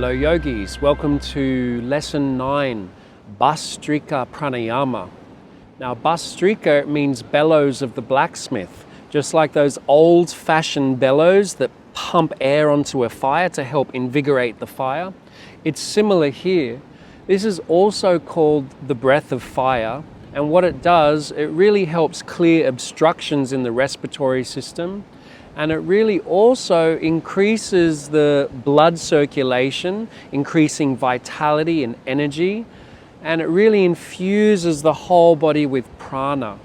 Hello yogis, welcome to lesson 9, Bhastrika Pranayama. Now Bhastrika means bellows of the blacksmith, just like those old-fashioned bellows that pump air onto a fire to help invigorate the fire. It's similar here. This is also called the breath of fire, and what it does, it really helps clear obstructions in the respiratory system. And it really also increases the blood circulation, increasing vitality and energy. And it really infuses the whole body with prana.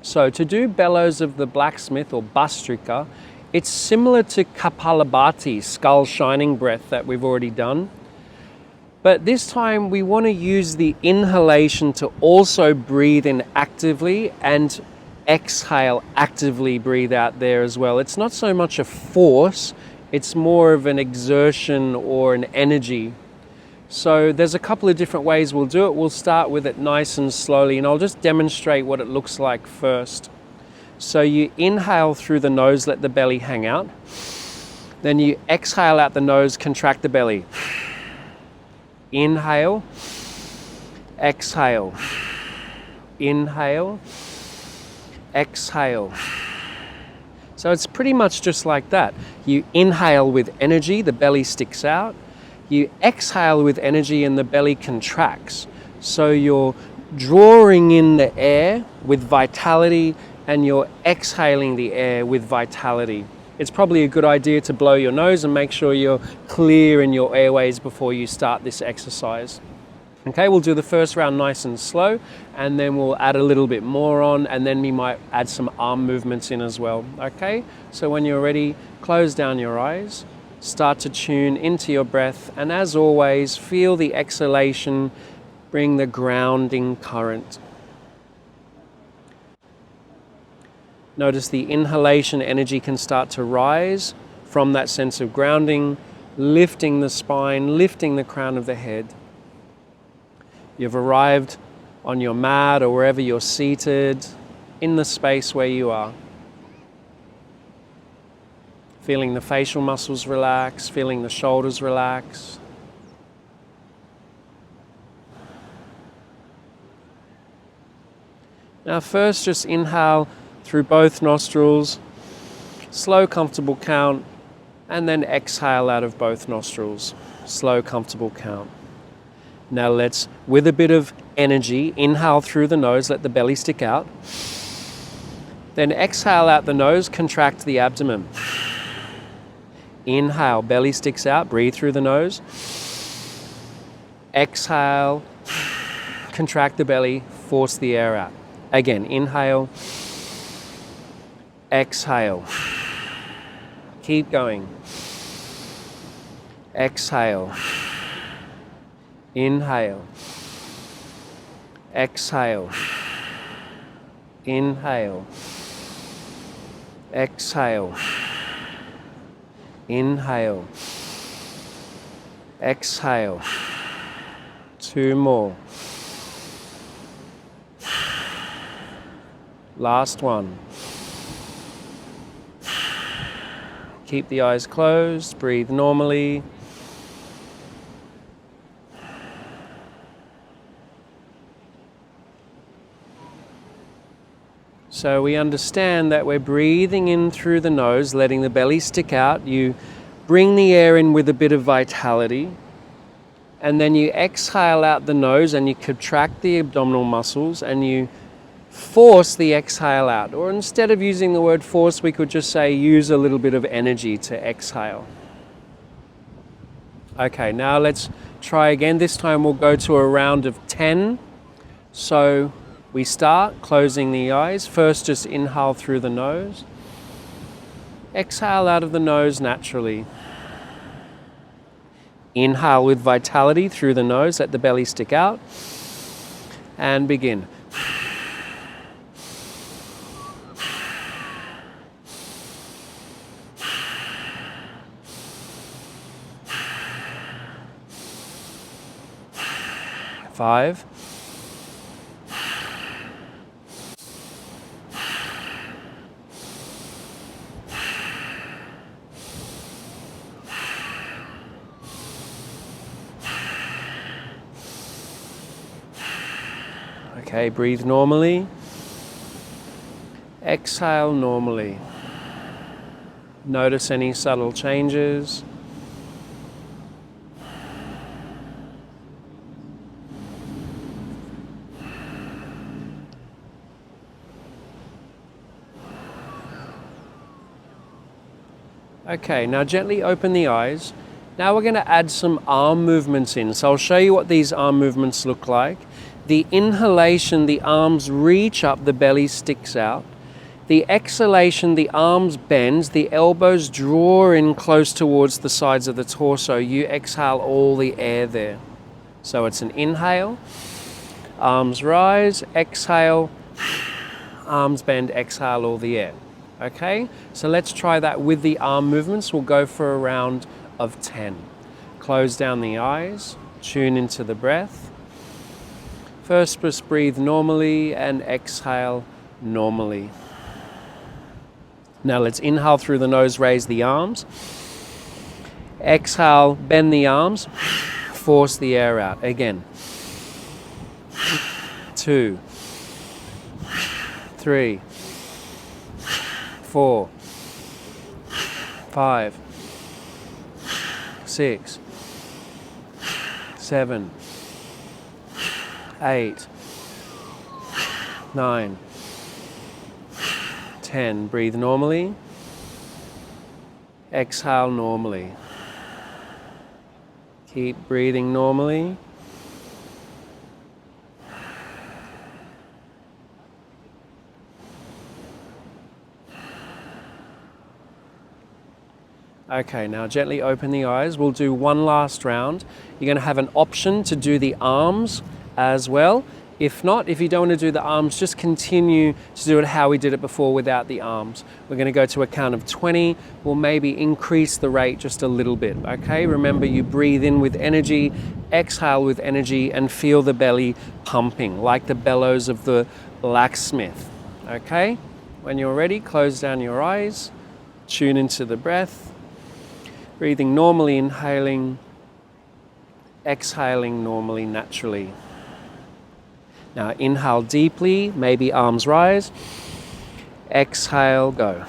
So to do bellows of the blacksmith or Bhastrika, it's similar to Kapalabhati, skull shining breath that we've already done. But this time we want to use the inhalation to also breathe in actively and exhale, actively breathe out there as well. It's not so much a force, it's more of an exertion or an energy. So there's a couple of different ways we'll do it. We'll start with it nice and slowly, and I'll just demonstrate what it looks like first. So you inhale through the nose, let the belly hang out. Then you exhale out the nose, contract the belly. Inhale, exhale, inhale, exhale. So it's pretty much just like that. You inhale with energy, the belly sticks out. You exhale with energy and the belly contracts. So you're drawing in the air with vitality and you're exhaling the air with vitality. It's probably a good idea to blow your nose and make sure you're clear in your airways before you start this exercise. Okay, we'll do the first round nice and slow, and then we'll add a little bit more on, and then we might add some arm movements in as well. Okay, so when you're ready, close down your eyes, start to tune into your breath, and as always, feel the exhalation bring the grounding current. Notice the inhalation energy can start to rise from that sense of grounding, lifting the spine, lifting the crown of the head. You've arrived on your mat or wherever you're seated, in the space where you are. Feeling the facial muscles relax, feeling the shoulders relax. Now first just inhale through both nostrils, slow comfortable count, and then exhale out of both nostrils, slow comfortable count. Now let's, with a bit of energy, inhale through the nose, let the belly stick out. Then exhale out the nose, contract the abdomen. Inhale, belly sticks out, breathe through the nose. Exhale, contract the belly, force the air out. Again, inhale, exhale. Keep going. Exhale. Inhale, exhale, inhale, exhale, inhale, exhale. 2 more. Last one. Keep the eyes closed, breathe normally. So we understand that we're breathing in through the nose, letting the belly stick out. You bring the air in with a bit of vitality. And then you exhale out the nose and you contract the abdominal muscles and you force the exhale out. Or instead of using the word force, we could just say use a little bit of energy to exhale. Okay, now let's try again. This time we'll go to a round of 10. So we start closing the eyes. First, just inhale through the nose. Exhale out of the nose naturally. Inhale with vitality through the nose. Let the belly stick out. And begin. Five. 4, Okay, breathe normally. Exhale normally. Notice any subtle changes. Okay, now gently open the eyes. Now we're going to add some arm movements in. So I'll show you what these arm movements look like. The inhalation, the arms reach up, the belly sticks out. The exhalation, the arms bend, the elbows draw in close towards the sides of the torso. You exhale all the air there. So it's an inhale, arms rise, exhale, arms bend, exhale all the air. Okay, so let's try that with the arm movements. We'll go for a round of 10. Close down the eyes, tune into the breath. First, just breathe normally and exhale normally. Now let's inhale through the nose, raise the arms. Exhale, bend the arms, force the air out. Again. 2, 3, 4, 5, 6, 7, 8, 9, 10. Breathe normally. Exhale normally. Keep breathing normally. Okay, now gently open the eyes. We'll do one last round. You're going to have an option to do the arms as well. If not, if you don't want to do the arms, just continue to do it how we did it before without the arms. We're going to go to a count of 20. We'll maybe increase the rate just a little bit, okay? Remember, you breathe in with energy, exhale with energy, and feel the belly pumping, like the bellows of the blacksmith, okay? When you're ready, close down your eyes, tune into the breath. Breathing normally, inhaling, exhaling normally, naturally. Now inhale deeply, maybe arms rise. Exhale, go.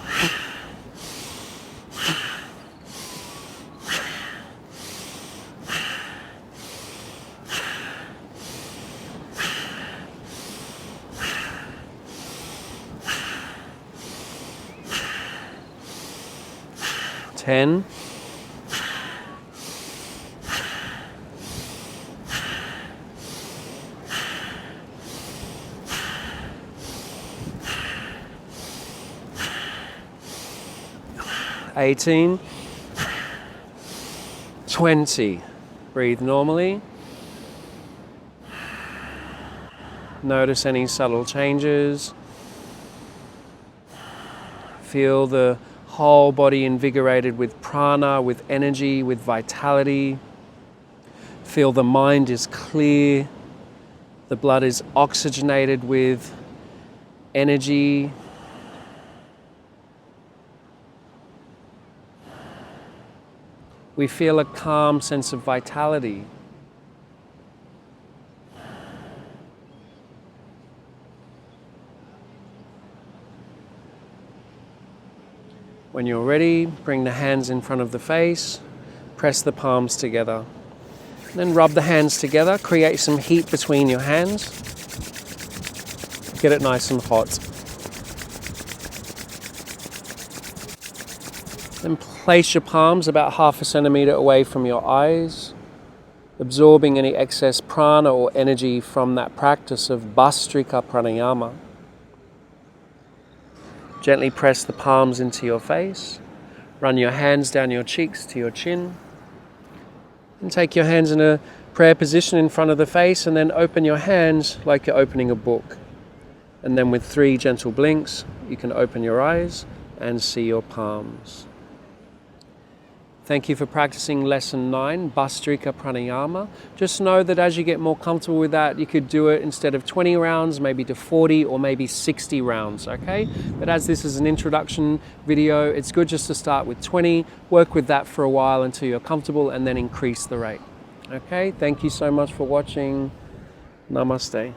Ten. 18, 20. Breathe normally. Notice any subtle changes. Feel the whole body invigorated with prana, with energy, with vitality. Feel the mind is clear. The blood is oxygenated with energy. We feel a calm sense of vitality. When you're ready, bring the hands in front of the face, press the palms together. Then rub the hands together, create some heat between your hands. Get it nice and hot. Then place your palms about 1/2 centimeter away from your eyes, absorbing any excess prana or energy from that practice of Bhastrika Pranayama. Gently press the palms into your face. Run your hands down your cheeks to your chin. And take your hands in a prayer position in front of the face, and then open your hands like you're opening a book. And then with 3 gentle blinks, you can open your eyes and see your palms. Thank you for practicing lesson 9, Bhastrika Pranayama. Just know that as you get more comfortable with that, you could do it instead of 20 rounds, maybe to 40 or maybe 60 rounds, okay? But as this is an introduction video, it's good just to start with 20, work with that for a while until you're comfortable, and then increase the rate. Okay, thank you so much for watching. Namaste.